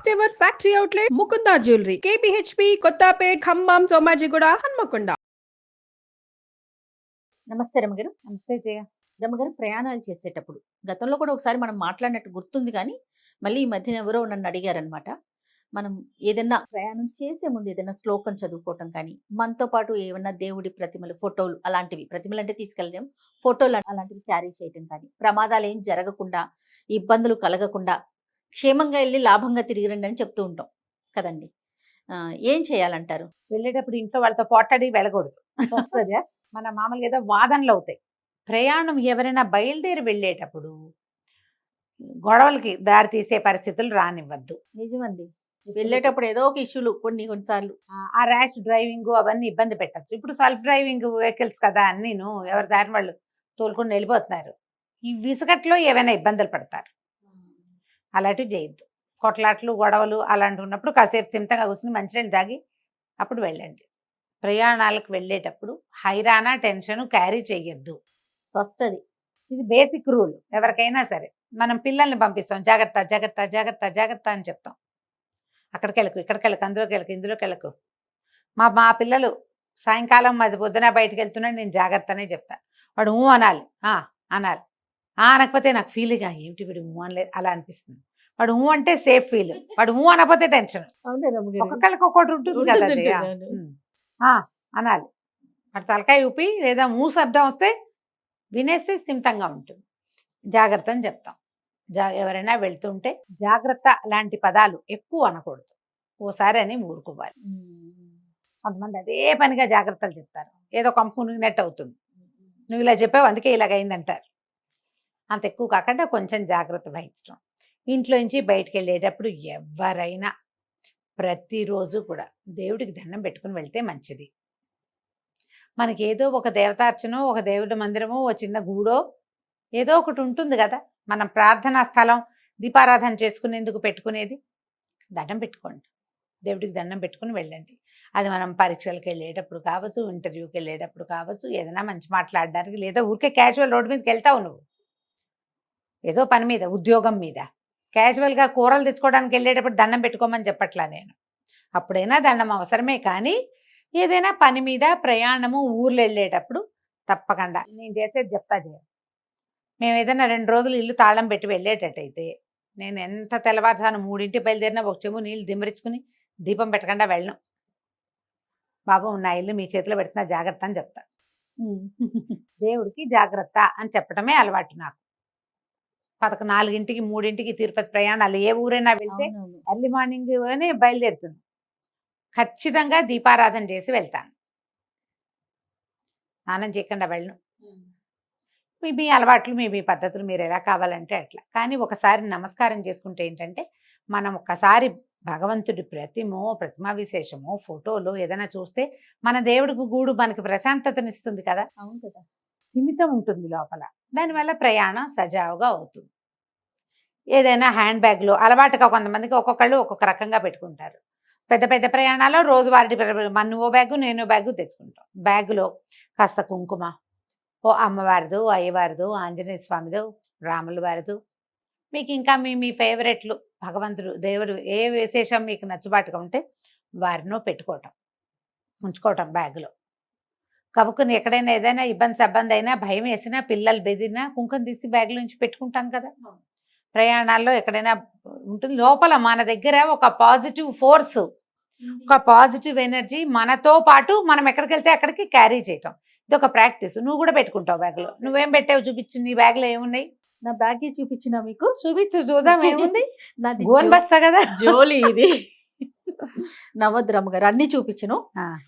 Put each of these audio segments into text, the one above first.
First ever factory outlet Mukunda jewellery KPHB Kothapet Khammam Somajiguda Hanamkonda. నమస్తే రమగారు. నమస్తే జయ. రమగారు, ప్రయాణాలు చేసేటప్పుడు గతంలో కూడా ఒకసారి మనం మాట్లాడినట్టు గుర్తుంది, కానీ మళ్ళీ ఈ మధ్యన ఎవరో నన్ను అడిగారనమాట. మనం ఏదైనా ప్రయాణం చేసే ముందు ఏదైనా శ్లోకం చదువుకోవటం కానీ, మనతో పాటు ఏమన్నా దేవుడి ప్రతిమలు, ఫోటోలు అలాంటివి, ప్రతిమలు అంటే తీసుకెళ్ళలేం, ఫోటోలు అలాంటివి క్యారీ చేయటం కానీ, ప్రమాదాలు ఏం జరగకుండా, ఇబ్బందులు కలగకుండా క్షేమంగా వెళ్ళి లాభంగా తిరిగి రండి అని చెప్తూ ఉంటాం కదండి. ఏం చేయాలంటారు? వెళ్ళేటప్పుడు ఇంట్లో వాళ్ళతో పోట్లాడి వెళ్ళకూడదు. ఫస్ట్ అదే మన మామూలుగా ఏదో వాదనలు అవుతాయి. ప్రయాణం ఎవరైనా బయలుదేరి వెళ్ళేటప్పుడు గొడవలకి దారి తీసే పరిస్థితులు రానివ్వద్దు. నిజమండి, వెళ్ళేటప్పుడు ఏదో ఒక ఇష్యూలు కొన్నిసార్లు ఆ ర్యాష్ డ్రైవింగ్ అవన్నీ ఇబ్బంది పెట్టచ్చు. ఇప్పుడు సెల్ఫ్ డ్రైవింగ్ వెహికల్స్ కదా అన్నీను, ఎవరి దారి వాళ్ళు తోలుకొని వెళ్ళిపోతున్నారు. ఈ విసుగట్లో ఏవైనా ఇబ్బందులు పడతారు. అలాంటివి చేయొద్దు. కొట్లాట్లు గొడవలు అలాంటివి ఉన్నప్పుడు కాసేపు సిమితంగా కూర్చుని మంచినీళ్ళు తాగి అప్పుడు వెళ్ళండి. ప్రయాణాలకు వెళ్ళేటప్పుడు హైరానా టెన్షన్ క్యారీ చేయొద్దు. ఫస్ట్ అది ఇది బేసిక్ రూల్. ఎవరికైనా సరే మనం పిల్లల్ని పంపిస్తాం, జాగ్రత్త జాగ్రత్త జాగ్రత్త జాగ్రత్త అని చెప్తాం. అక్కడికి వెళ్ళకు, ఇక్కడికి వెళ్ళకు, అందులోకి వెళ్ళకు, ఇందులోకి వెళ్ళకు. మా పిల్లలు సాయంకాలం అది పొద్దున బయటకు వెళ్తున్నాడు, నేను జాగ్రత్త అనే చెప్తా. వాడు అనాలి, అనాలి. అనకపోతే నాకు ఫీలింగ్ ఏమిటి వీడు అనలేదు అలా అనిపిస్తుంది. వాడు అంటే సేఫ్ ఫీల్, వాడు అనకపోతే టెన్షన్. ఒక్కొక్కరికి ఒక్కొక్కటి ఉంటుంది కదా. అనాలి. వాడు తలకాయ ఊపి లేదా శబ్దం వస్తే వినేస్తే స్థిమితంగా ఉంటుంది. జాగ్రత్త అని చెప్తాం. ఎవరైనా వెళ్తుంటే జాగ్రత్త లాంటి పదాలు ఎక్కువ అనకూడదు. ఓసారి అని ఊరుకోవాలి. కొంతమంది అదే పనిగా జాగ్రత్తలు చెప్తారు, ఏదో కంపు మునిగినట్టు అవుతుంది. నువ్వు ఇలా చెప్పావు అందుకే ఇలాగైందంటారు. అంత ఎక్కువ కాకుండా కొంచెం జాగ్రత్త వహించడం. ఇంట్లో నుంచి బయటికి వెళ్ళేటప్పుడు ఎవరైనా ప్రతిరోజు కూడా దేవుడికి దండం పెట్టుకుని వెళ్తే మంచిది. మనకి ఏదో ఒక దేవతార్చనో, ఒక దేవుడి మందిరమో, ఓ చిన్న గూడో ఏదో ఒకటి ఉంటుంది కదా. మనం ప్రార్థనా స్థలం దీపారాధన చేసుకునేందుకు పెట్టుకునేది. దండం పెట్టుకోండి, దేవుడికి దండం పెట్టుకుని వెళ్ళండి. అది మనం పరీక్షలకు వెళ్ళేటప్పుడు కావచ్చు, ఇంటర్వ్యూకి వెళ్ళేటప్పుడు కావచ్చు, ఏదైనా మంచి మాట్లాడడానికి, లేదా ఊరికే క్యాజువల్ రోడ్డు మీదకి వెళ్తావు నువ్వు ఏదో పని మీద, ఉద్యోగం మీద, క్యాజువల్గా కూరలు తెచ్చుకోవడానికి వెళ్ళేటప్పుడు దండం పెట్టుకోమని చెప్పట్లా నేను. అప్పుడైనా దండం అవసరమే, కానీ ఏదైనా పని మీద ప్రయాణము ఊర్లు వెళ్ళేటప్పుడు తప్పకుండా నేను చేసేది చెప్తా చేయాలి. మేము ఏదైనా 2 రోజులు ఇల్లు తాళం పెట్టి వెళ్ళేటట్టయితే నేను ఎంత తెల్లవారుజాను 3ంటికి బయలుదేరినా ఒక చెంబు నీళ్ళు దిమ్మరించుకుని దీపం పెట్టకుండా వెళ్ళను. బాబు నా ఇల్లు మీ చేతిలో పెడుతున్నా జాగ్రత్త అని చెప్తా. దేవుడికి జాగ్రత్త అని చెప్పడమే అలవాటు నాకు. 4ంటికి 3ంటికి తిరుపతి ప్రయాణాలు ఏ ఊరైనా వెళ్తే ఎర్లీ మార్నింగ్ బయలుదేరుతుంది. ఖచ్చితంగా దీపారాధన చేసి వెళ్తాను. స్నానం చేయకుండా వెళ్ళను. మీ అలవాట్లు, మీ పద్ధతులు మీరు ఎలా కావాలంటే అట్లా. కానీ ఒకసారి నమస్కారం చేసుకుంటే ఏంటంటే, మనం ఒక్కసారి భగవంతుడి ప్రతిమా విశేషమో, ఫోటోలో ఏదైనా చూస్తే మన దేవుడికి గూడు మనకి ప్రశాంతతనిస్తుంది కదా. అవును కదా, స్థిమితం ఉంటుంది లోపల. దానివల్ల ప్రయాణం సజావుగా అవుతుంది. ఏదైనా హ్యాండ్ బ్యాగ్లో అలవాటుగా కొంతమందికి ఒక్కొక్కళ్ళు ఒక్కొక్క రకంగా పెట్టుకుంటారు. పెద్ద పెద్ద ప్రయాణాల్లో రోజువారీ మన ఓ బ్యాగు నేను బ్యాగు తెచ్చుకుంటాం. బ్యాగులో కాస్త కుంకుమ, ఓ అమ్మవారిదో, అయ్యవారిదో, ఆంజనేయ స్వామిదో, రాముల వారిదో, మీకు ఇంకా మీ ఫేవరెట్లు భగవంతుడు దేవుడు ఏ విశేషం మీకు నచ్చుబాటుగా ఉంటే వారినో పెట్టుకోవటం, ఉంచుకోవటం బ్యాగులో. కబుక్కుని ఎక్కడైనా ఏదైనా ఇబ్బంది అయినా, భయం వేసినా, పిల్లలు బెదిరినా కుంకుమ తీసి బ్యాగుల నుంచి పెట్టుకుంటాం కదా. ప్రయాణాల్లో ఎక్కడైనా ఉంటుంది లోపల మన దగ్గర ఒక పాజిటివ్ ఫోర్స్, ఒక పాజిటివ్ ఎనర్జీ మనతో పాటు మనం ఎక్కడికి వెళ్తే అక్కడికి క్యారీ చేయటం. ఇది ఒక ప్రాక్టీస్. నువ్వు కూడా పెట్టుకుంటావు బ్యాగ్లో. నువ్వేం పెట్టావు చూపించు, నీ బ్యాగ్లో ఏమున్నాయి? నా బ్యాగ్ చూపించిన మీకు చూపించు, చూద్దాం ఏముంది. గోన్ బస్తా కదా జోలి ఇది. నవద్రమ్మ గారు అన్ని చూపించను,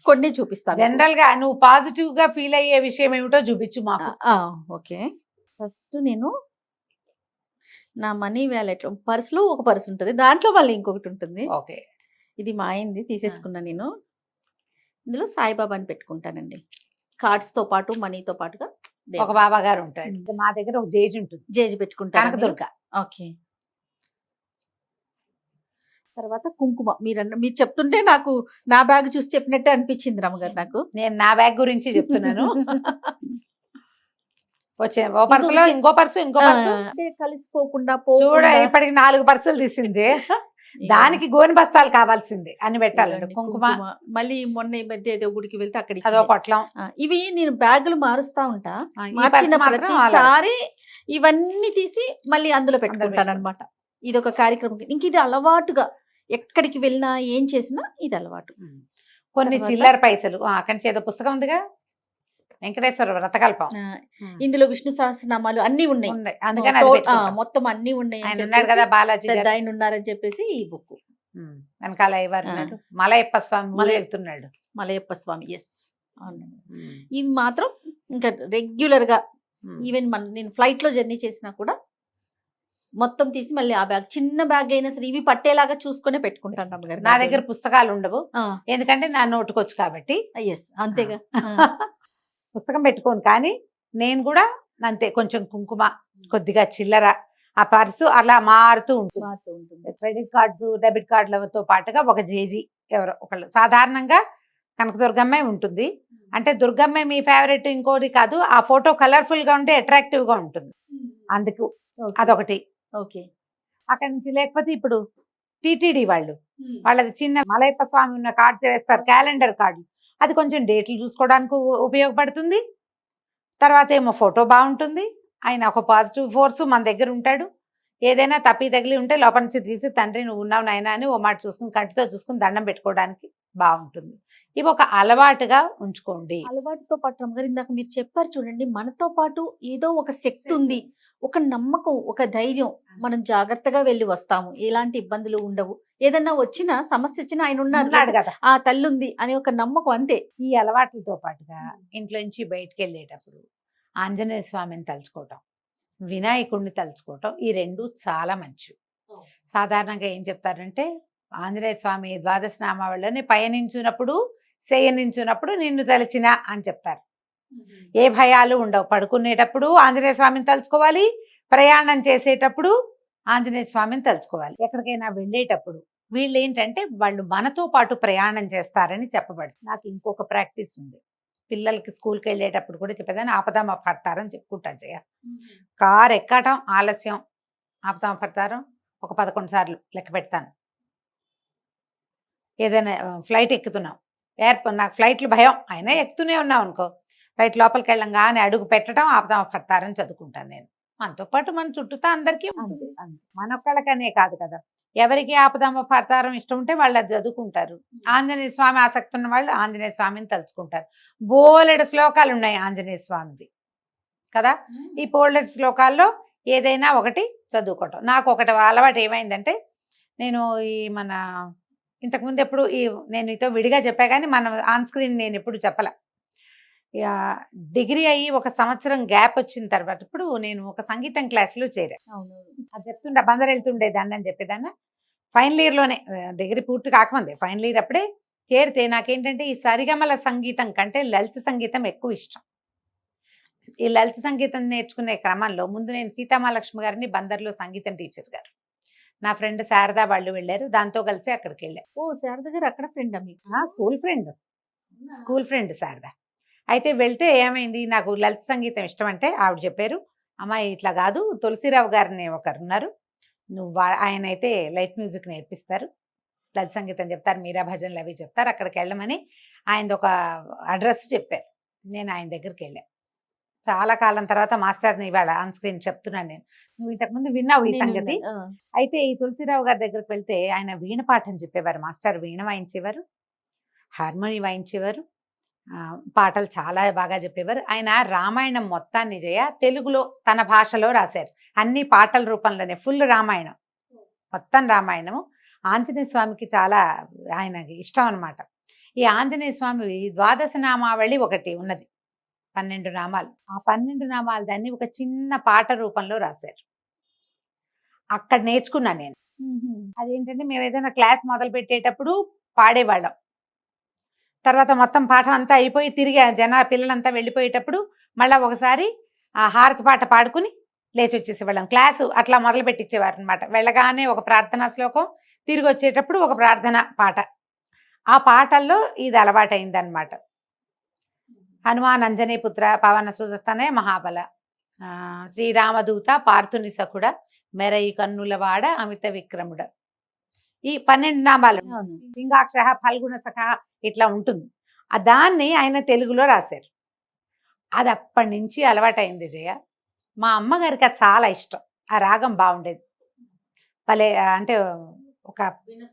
కొన్ని చూపిస్తాను. జనరల్ గా నువ్వు పాజిటివ్ గా ఫీల్ అయ్యే విషయం ఏమిటో చూపించు మాకు. ఓకే, ఫస్ట్ నేను నా మనీ వ్యాలెట్ పర్సులో ఒక పర్సు ఉంటుంది, దాంట్లో మళ్ళీ ఇంకొకటి ఉంటుంది. ఓకే, ఇది మా అయింది తీసేసుకున్నా నేను. ఇందులో సాయిబాబాని పెట్టుకుంటానండి, కార్డ్స్ తో పాటు మనీతో పాటుగా. ఒక బాబా గారు ఉంటాడు. మా దగ్గర ఒక జేజి ఉంటుంది, జేజి పెట్టుకుంటాను. కనకదుర్గ. ఓకే, తర్వాత కుంకుమ. మీరు చెప్తుంటే నాకు నా బ్యాగ్ చూసి చెప్పినట్టే అనిపించింది రమ్మగారు. నాకు నేను నా బ్యాగ్ గురించి చెప్తున్నాను. వచ్చే ఓ పర్సులో ఇంకో పర్సు, ఇంకో పర్సు కలిసిపోకుండా చూడ. ఇప్పటికి 4 పర్సులు తీసింది. దానికి గోని బస్తాలు కావాల్సిందే అని పెట్టాలండి. ఇదిగోండి కుంకుమ మళ్ళీ మొన్న ఈ మధ్య ఏదో గుడికి వెళ్తే అక్కడ అదో ఇచ్చినాయి. పొట్లం. ఇవి నేను బ్యాగులు మారుస్తా ఉంటా. ఈ మార్చిన పర్స్ మాత్రం ప్రతిసారి ఇవన్నీ తీసి మళ్ళీ అందులో పెట్టుకుంటాను పెట్టుకుంటా. అనమాట. ఇది ఒక కార్యక్రమం. ఇంక ఇది అలవాటుగా ఎక్కడికి వెళ్ళినా ఏం చేసినా ఇది అలవాటు. కొన్ని తర్వాత? చిల్లర పైసలు అక్కడి నుంచి ఏదో పుస్తకం ఉందిగా, వెంకటేశ్వర వ్రతకల్పం. ఇందులో విష్ణు సహస్రనామాలు అన్నీ ఉన్నాయి. ఉన్నాయి. అందుకని అది పెట్టుకుంటాం. మొత్తం అన్ని ఉన్నాయి అని ఆయన ఉన్నాడు చెప్పేసి, కదా బాలాజీ పెద్ద గారు. ఆయన ఉన్నారని చెప్పేసి ఈ బుక్. వెనకాల ఎవరు ఉన్నాడు? మలయప్ప స్వామి మలయ- వెళ్తున్నాడు. మలయప్ప స్వామి. ఎస్, అవునండి. ఇవి మాత్రం ఇంకా రెగ్యులర్ గా ఈవెన్ నేను ఫ్లైట్ లో జర్నీ చేసినా కూడా మొత్తం తీసి మళ్ళీ ఆ బ్యాగ్, చిన్న బ్యాగ్ అయినా సరే ఇవి పట్టేలాగా చూసుకునే పెట్టుకుంటాను అమ్మగారు. నా దగ్గర పుస్తకాలు ఉండవు, ఎందుకంటే నా నోటుకొచ్చు కాబట్టి. ఎస్, అంతేగా. పుస్తకం పెట్టుకోను, కానీ నేను కూడా అంతే, కొంచెం కుంకుమ, కొద్దిగా చిల్లర, ఆ పర్సు అలా మారుతూ ఉంటుంది. మారుతూ ఉంటుంది. క్రెడిట్ కార్డ్స్, డెబిట్ కార్డులతో పాటుగా ఒక జేజీ ఎవరో ఒకళ్ళు, సాధారణంగా కనకదుర్గమ్మే ఉంటుంది. అంటే దుర్గమ్మే మీ ఫేవరెట్ ఇంకోటి కాదు, ఆ ఫోటో కలర్ఫుల్ గా ఉంటే అట్రాక్టివ్ గా ఉంటుంది, అందుకు అదొకటి. ఓకే. అక్కడి నుంచి లేకపోతే ఇప్పుడు టీటీడీ వాళ్ళది చిన్న మలయప్ప స్వామి ఉన్న కార్డ్స్ వేస్తారు, క్యాలెండర్ కార్డు. అది కొంచెం డేట్లు చూసుకోవడానికి ఉపయోగపడుతుంది. తర్వాత ఏమో ఫోటో బాగుంటుంది, ఆయన ఒక పాజిటివ్ ఫోర్స్ మన దగ్గర ఉంటాడు. ఏదైనా తప్పి తగిలి ఉంటే లోపల నుంచి తీసి తండ్రి నువ్వు ఉన్నావు నాయన అని ఓ మాట చూసుకుని కంటితో చూసుకుని దండం పెట్టుకోవడానికి బాగుంటుంది. ఇవి ఒక అలవాటుగా ఉంచుకోండి. అలవాటుతో పాటు అమ్మగారు ఇందాక మీరు చెప్పారు చూడండి, మనతో పాటు ఏదో ఒక శక్తి ఉంది, ఒక నమ్మకం, ఒక ధైర్యం. మనం జాగ్రత్తగా వెళ్ళి వస్తాము, ఎలాంటి ఇబ్బందులు ఉండవు. ఏదన్నా వచ్చినా సమస్య వచ్చినా ఆయన ఉన్నాడు ఉన్నారు, కదా. ఆ తల్లి ఉంది అనే ఒక నమ్మకం, అంతే. ఈ అలవాట్లతో పాటుగా ఇంట్లో నుంచి బయటికి వెళ్ళేటప్పుడు ఆంజనేయ స్వామిని తలుచుకోవటం, వినాయకుడిని తలుచుకోవటం, ఈ రెండు చాలా మంచివి. సాధారణంగా ఏం చెప్తారంటే ఆంజనేయ స్వామి ద్వాదశ నామావళిలోనే పయనించున్నప్పుడు శయనించున్నప్పుడు నిన్ను తలచిన అని చెప్తారు. ఏ భయాలు ఉండవు. పడుకునేటప్పుడు ఆంజనేయ స్వామిని తలుచుకోవాలి, ప్రయాణం చేసేటప్పుడు ఆంజనేయ స్వామిని తలుచుకోవాలి. ఎక్కడికైనా వెళ్ళేటప్పుడు వీళ్ళు ఏంటంటే వాళ్ళు మనతో పాటు ప్రయాణం చేస్తారని చెప్పబడుతుంది. నాకు ఇంకొక ప్రాక్టీస్ ఉంది, పిల్లలకి స్కూల్కి వెళ్ళేటప్పుడు కూడా చెప్పేదాన్ని ఆపదామ పడతారని చెప్పుకుంటాను. జయ కారు ఎక్కటం ఆలస్యం, ఆపదామ పడతారం ఒక 11 సార్లు లెక్క పెడతాను. ఏదైనా ఫ్లైట్ ఎక్కుతున్నాం, నాకు ఫ్లైట్లు భయం అయినా ఎక్కుతూనే ఉన్నాం అనుకో, ఫ్లైట్ లోపలికి వెళ్ళంగానే అడుగు పెట్టడం ఆపదామ పడతారని చదువుకుంటాను నేను. మనతో పాటు మన చుట్టూతా అందరికీ ఉంటుంది, మనొక్కళ్ళకనే కాదు కదా. ఎవరికి ఆపదామ పడతారం ఇష్టం ఉంటే వాళ్ళు అది చదువుకుంటారు. ఆంజనేయ స్వామి ఆసక్తి ఉన్న వాళ్ళు ఆంజనేయ స్వామిని తలుచుకుంటారు. బోలెడు శ్లోకాలు ఉన్నాయి ఆంజనేయ స్వామిది కదా. ఈ బోలెడు శ్లోకాల్లో ఏదైనా ఒకటి చదువుకోవటం. నాకు ఒకటి అలవాటు ఏమైందంటే, నేను ఈ మన ఇంతకుముందు ఎప్పుడు నేను మీతో విడిగా చెప్పా కానీ మన ఆన్ స్క్రీన్ నేను ఎప్పుడు చెప్పలే. డిగ్రీ అయ్యి 1 సంవత్సరం గ్యాప్ వచ్చిన తర్వాత ఇప్పుడు నేను ఒక సంగీతం క్లాస్లో చేరా. అది చెప్తుండే బందరు వెళ్తుండేదాన్ని అని చెప్పేదాన్ని. ఫైనల్ ఇయర్లోనే, డిగ్రీ పూర్తి కాకముందే ఫైనల్ ఇయర్ అప్పుడే చేరితే నాకేంటంటే ఈ సరిగమల సంగీతం కంటే లలిత సంగీతం ఎక్కువ ఇష్టం. ఈ లలిత సంగీతం నేర్చుకునే క్రమంలో ముందు నేను సీతామహాలక్ష్మి గారిని బందర్లో సంగీతం టీచర్ గారు, నా ఫ్రెండ్ శారదా వాళ్ళు వెళ్ళారు, దాంతో కలిసి అక్కడికి వెళ్ళారు. ఓ, శారద గారు అక్కడ ఫ్రెండ్ స్కూల్ ఫ్రెండ్ శారద. అయితే వెళ్తే ఏమైంది, నాకు లలిత సంగీతం ఇష్టం అంటే ఆవిడ చెప్పారు, అమ్మాయి ఇట్లా కాదు, తులసిరావు గారిని ఒకరు ఉన్నారు, నువ్వు ఆయన అయితే లైట్ మ్యూజిక్ నేర్పిస్తారు, లలిత సంగీతం చెప్తారు, మీరా భజనలు అవి చెప్తారు, అక్కడికి వెళ్ళమని ఆయనది ఒక అడ్రస్ చెప్పారు. నేను ఆయన దగ్గరికి వెళ్ళాను. చాలా కాలం తర్వాత మాస్టర్ని ఇవాళ ఆన్ స్క్రీన్ చెప్తున్నాను నేను. నువ్వు ఇంతకుముందు విన్నావు ఈ సంగతి. అయితే ఈ తులసిరావు గారి దగ్గరికి వెళ్తే ఆయన వీణ పాఠం చెప్పేవారు. మాస్టర్ వీణ వాయించేవారు, హార్మోని వాయించేవారు, పాటలు చాలా బాగా చెప్పేవారు. ఆయన రామాయణం మొత్తాన్ని తెలుగులో తన భాషలో రాశారు, అన్ని పాటల రూపంలోనే, ఫుల్ రామాయణం, మొత్తం రామాయణము. ఆంజనేయ స్వామికి చాలా ఆయనకి ఇష్టం అనమాట. ఈ ఆంజనేయ స్వామి ద్వాదశ నామావళి ఒకటి ఉన్నది, 12 నామాలు. ఆ 12 నామాలు దాన్ని ఒక చిన్న పాట రూపంలో రాశారు. అక్కడ నేర్చుకున్నాను నేను. అదేంటంటే మేము ఏదైనా క్లాస్ మొదలు పెట్టేటప్పుడు పాడేవాళ్ళం, తర్వాత మొత్తం పాఠం అంతా అయిపోయి తిరిగి పిల్లలంతా వెళ్ళిపోయేటప్పుడు మళ్ళీ ఒకసారి ఆ హారతి పాట పాడుకుని లేచి వచ్చేసేవాళ్ళం. క్లాసు అట్లా మొదలు పెట్టించేవారు అనమాట. వెళ్ళగానే ఒక ప్రార్థనా శ్లోకం, తిరిగి వచ్చేటప్పుడు ఒక ప్రార్థన పాట. ఆ పాటల్లో ఇది అలవాటైందనమాట. హనుమాన్ అంజనీ పుత్ర పవన సుదతనే మహాబల, శ్రీరామదూత పార్థుని సఖుడ, మెరయి కన్నులవాడ అమిత విక్రముడ. ఈ 12 నామాలు అవును. లింగాక్షర ఫల్గుణ సఖ ఇట్లా ఉంటుంది. దాన్ని ఆయన తెలుగులో రాశారు. అది అప్పటి నుంచి అలవాటైంది జయ. మా అమ్మగారికి అది చాలా ఇష్టం. ఆ రాగం బాగుండేది. భలే అంటే ఒక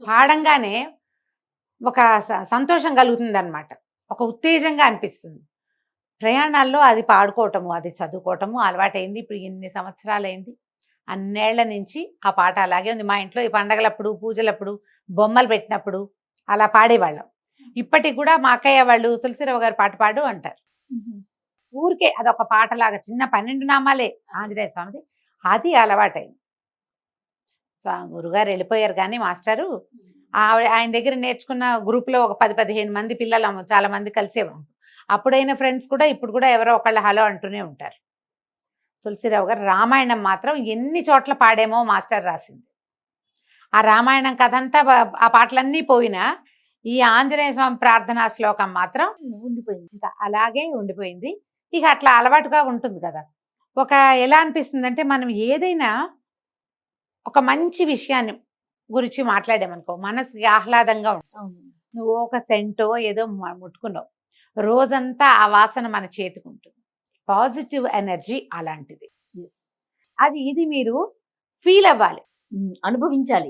పాడంగానే ఒక సంతోషం కలుగుతుంది అనమాట. ఒక ఉత్తేజంగా అనిపిస్తుంది. ప్రయాణాల్లో అది పాడుకోవటము, అది చదువుకోవటము అలవాటైంది. ఇప్పుడు ఎన్ని సంవత్సరాలైంది, అన్నేళ్ల నుంచి ఆ పాట అలాగే ఉంది. మా ఇంట్లో ఈ పండగలప్పుడు, పూజలప్పుడు, బొమ్మలు పెట్టినప్పుడు అలా పాడేవాళ్ళం. ఇప్పటికి కూడా మా అక్కయ్య వాళ్ళు తులసిరావు గారు పాట పాడు అంటారు. ఊరికే అదొక పాటలాగా చిన్న 12 నామాలే ఆంజనేయ స్వామిది, అది అలవాటైంది. గురుగారు వెళ్ళిపోయారు కానీ మాస్టరు ఆయన దగ్గర నేర్చుకున్న గ్రూప్లో ఒక 10-15 మంది పిల్లలు చాలా మంది కలిసేవాళ్ళు. అప్పుడైన ఫ్రెండ్స్ కూడా ఇప్పుడు కూడా ఎవరో ఒకళ్ళు హలో అంటూనే ఉంటారు. తులసిరావు గారు రామాయణం మాత్రం ఎన్ని చోట్ల పాడేమో మాస్టర్ రాసింది. ఆ రామాయణం కథ అంతా ఆ పాటలన్నీ పోయినా ఈ ఆంజనేయ స్వామి ప్రార్థనా శ్లోకం మాత్రం ఉండిపోయింది. ఇంకా అలాగే ఉండిపోయింది. ఇక అట్లా అలవాటుగా ఉంటుంది కదా. ఒక ఎలా అనిపిస్తుంది అంటే మనం ఏదైనా ఒక మంచి విషయాన్ని గురించి మాట్లాడామనుకో మనసుకి ఆహ్లాదంగా ఉంటుంది. అవును. నువ్వు ఒక సెంటో ఏదో ముట్టుకున్నావు, రోజంతా ఆ వాసన మన చేతికి ఉంటుంది. పాజిటివ్ ఎనర్జీ అలాంటిది. ఇది మీరు ఫీల్ అవ్వాలి, అనుభవించాలి.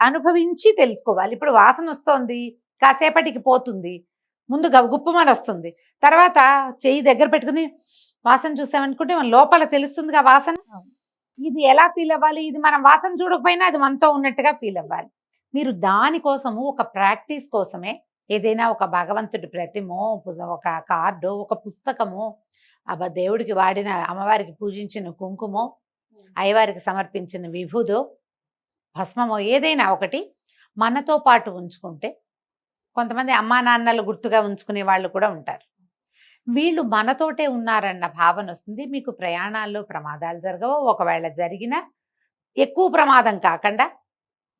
అనుభవించి తెలుసుకోవాలి. ఇప్పుడు వాసన వస్తోంది, కాసేపటికి పోతుంది, ముందు గుప్పమని వస్తుంది, తర్వాత చెయ్యి దగ్గర పెట్టుకుని వాసన చూసామనుకుంటే మన లోపల తెలుస్తుందిగా వాసన. ఇది ఎలా ఫీల్ అవ్వాలి? ఇది మనం వాసన చూడకపోయినా అది మనతో ఉన్నట్టుగా ఫీల్ అవ్వాలి. మీరు దానికోసము ఒక ప్రాక్టీస్ కోసమే ఏదైనా ఒక భగవంతుడి ప్రతిమో, ఒక కార్డో, ఒక పుస్తకమో, దేవుడికి వాడిన అమ్మవారికి పూజించిన కుంకుమో, అయ్యవారికి సమర్పించిన విభూదో, భస్మమో ఏదైనా ఒకటి మనతో పాటు ఉంచుకుంటే, కొంతమంది అమ్మా నాన్నలు గుర్తుగా ఉంచుకునే వాళ్ళు కూడా ఉంటారు. వీళ్ళు మనతోటే ఉన్నారన్న భావన వస్తుంది. మీకు ప్రయాణాల్లో ప్రమాదాలు జరగవు. ఒకవేళ జరిగినా ఎక్కువ ప్రమాదం కాకుండా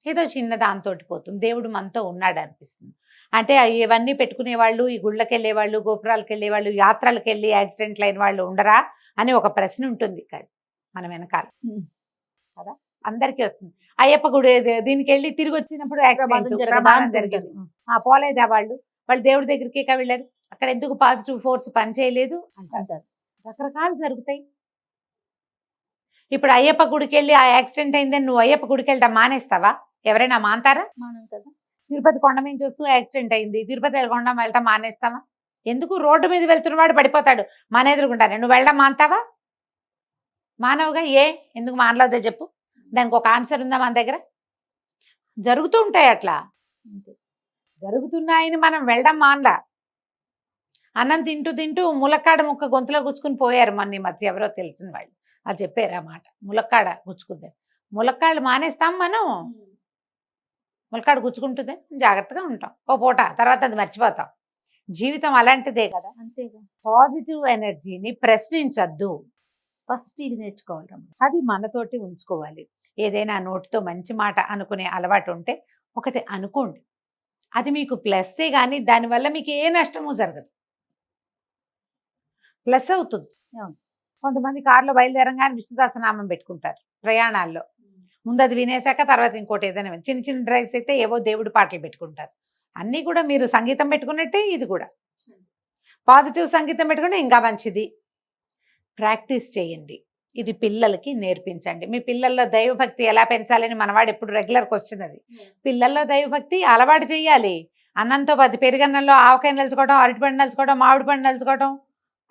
ఏదో చిన్న దాంతో పోతుంది. దేవుడు మనతో ఉన్నాడు అనిపిస్తుంది. అంటే ఇవన్నీ పెట్టుకునే వాళ్ళు, ఈ గుళ్ళకి వెళ్ళే వాళ్ళు, గోపురాలకు వెళ్ళే వాళ్ళు, యాత్రలకు వెళ్ళి యాక్సిడెంట్లు అయిన వాళ్ళు ఉండరా అని ఒక ప్రశ్న ఉంటుంది మన వెనకాల కదా. అందరికీ వస్తుంది. అయ్యప్ప గుడి దీనికి వెళ్ళి తిరిగి వచ్చినప్పుడు ప్రమాదం జరిగింది, పోలేదా వాళ్ళు దేవుడి దగ్గరికి వెళ్ళారు, అక్కడ ఎందుకు పాజిటివ్ ఫోర్స్ పని చేయలేదు అంటారు. రకరకాలు జరుగుతాయి. ఇప్పుడు అయ్యప్ప గుడికి వెళ్ళి ఆ యాక్సిడెంట్ అయిందని నువ్వు అయ్యప్ప గుడికి వెళ్ళడం మానేస్తావా? ఎవరైనా మానతారా? మానం కదా. తిరుపతి కొండ మీద చూస్తూ యాక్సిడెంట్ అయింది, తిరుపతి కొండ వెళ్ళటం మానేస్తావా? ఎందుకు? రోడ్డు మీద వెళ్తున్నవాడు పడిపోతాడు, మన ఎదురుకుంటానే, నువ్వు వెళ్ళడం మానతావా? మానవుగా ఎందుకు మానలేదో చెప్పు. దానికి ఒక ఆన్సర్ ఉందా మన దగ్గర? జరుగుతూ ఉంటాయి అట్లా. జరుగుతున్నాయని మనం వెళ్ళడం మానలా. అన్నం తింటూ తింటూ ములక్కాడ ముక్క గొంతులో గుచ్చుకుని పోయారు మన ఈ మధ్య ఎవరో తెలిసిన వాళ్ళు. అది చెప్పారు ఆ మాట, ములక్కాడ గుచ్చుకుంది. ములక్కాళ్ళు మానేస్తాం మనం? ములక్కాడ గుచ్చుకుంటుంది, జాగ్రత్తగా ఉంటాం ఓ పూట, తర్వాత అది మర్చిపోతాం. జీవితం అలాంటిదే కదా. అంతేగా. పాజిటివ్ ఎనర్జీని ప్రశ్నించద్దు. ఫస్ట్ ఇది నేర్చుకోవాలి. అది మనతోటి ఉంచుకోవాలి. ఏదైనా నోటితో మంచి మాట అనుకునే అలవాటు ఉంటే ఒకటి అనుకోండి, అది మీకు ప్లస్సే, కానీ దానివల్ల మీకు ఏ నష్టము జరగదు, ప్లస్ అవుతుంది. కొంతమంది కారులో బయలుదేరంగానే విష్ణుదాసనామం పెట్టుకుంటారు ప్రయాణాల్లో. ముందు అది వినేశాక తర్వాత ఇంకోటి ఏదైనా చిన్న చిన్న డ్రైవ్స్ అయితే ఏవో దేవుడి పాటలు పెట్టుకుంటారు. అన్నీ కూడా మీరు సంగీతం పెట్టుకున్నట్టే ఇది కూడా పాజిటివ్ సంగీతం పెట్టుకుంటే ఇంకా మంచిది. ప్రాక్టీస్ చేయండి, ఇది పిల్లలకి నేర్పించండి. మీ పిల్లల్లో దైవభక్తి ఎలా పెంచాలని మనవాడు ఎప్పుడు రెగ్యులర్ క్వశ్చన్ అది. పిల్లల్లో దైవభక్తి అలవాటు చేయాలి. అన్నంతో పెరుగన్నంలో ఆవకాయ నలుచుకోవడం, అరటిపండు నలుచుకోవడం, మామిడి పండు నలుచుకోవడం,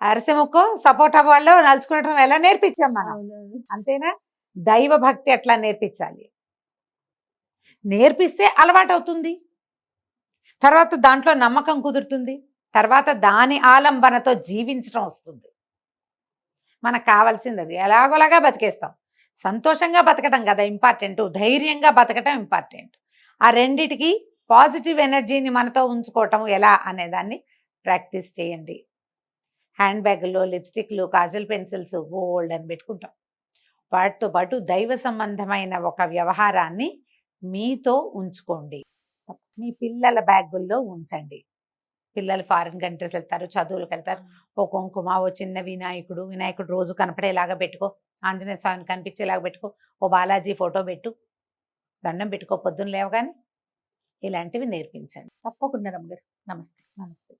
అరిసె ముక్కో సపోటా వాళ్ళు నలుచుకోవడం ఎలా నేర్పించాం మనం, అంతేనా? దైవభక్తి అట్లా నేర్పించాలి. నేర్పిస్తే అలవాటు అవుతుంది, తర్వాత దాంట్లో నమ్మకం కుదురుతుంది, తర్వాత దాని ఆలంబనతో జీవించడం వస్తుంది. మనకు కావాల్సింది అది. ఎలాగోలాగా బతికేస్తాం, సంతోషంగా బతకటం కదా ఇంపార్టెంట్, ధైర్యంగా బతకటం ఇంపార్టెంట్. ఆ రెండిటికి పాజిటివ్ ఎనర్జీని మనతో ఉంచుకోవటం ఎలా అనేదాన్ని ప్రాక్టీస్ చేయండి. హ్యాండ్ బ్యాగుల్లో లిప్స్టిక్లు, కాజల్ పెన్సిల్స్ గోల్డ్ అని పెట్టుకుంటాం. వాటితో పాటు దైవ సంబంధమైన ఒక వ్యవహారాన్ని మీతో ఉంచుకోండి. మీ పిల్లల బ్యాగుల్లో ఉంచండి. పిల్లలు ఫారిన్ కంట్రీస్ వెళ్తారు, చదువులకు వెళ్తారు, ఓ కుంకుమ, ఓ చిన్న వినాయకుడు రోజు కనపడేలాగా పెట్టుకో, ఆంజనేయ స్వామిని కనిపించేలాగా పెట్టుకో, ఓ బాలాజీ ఫోటో పెట్టు, దండం పెట్టుకో పొద్దున్న లేవగానే ఇలాంటివి నేర్పించండి. తప్పకుండా రమ్మగారు. నమస్తే. నమస్తే.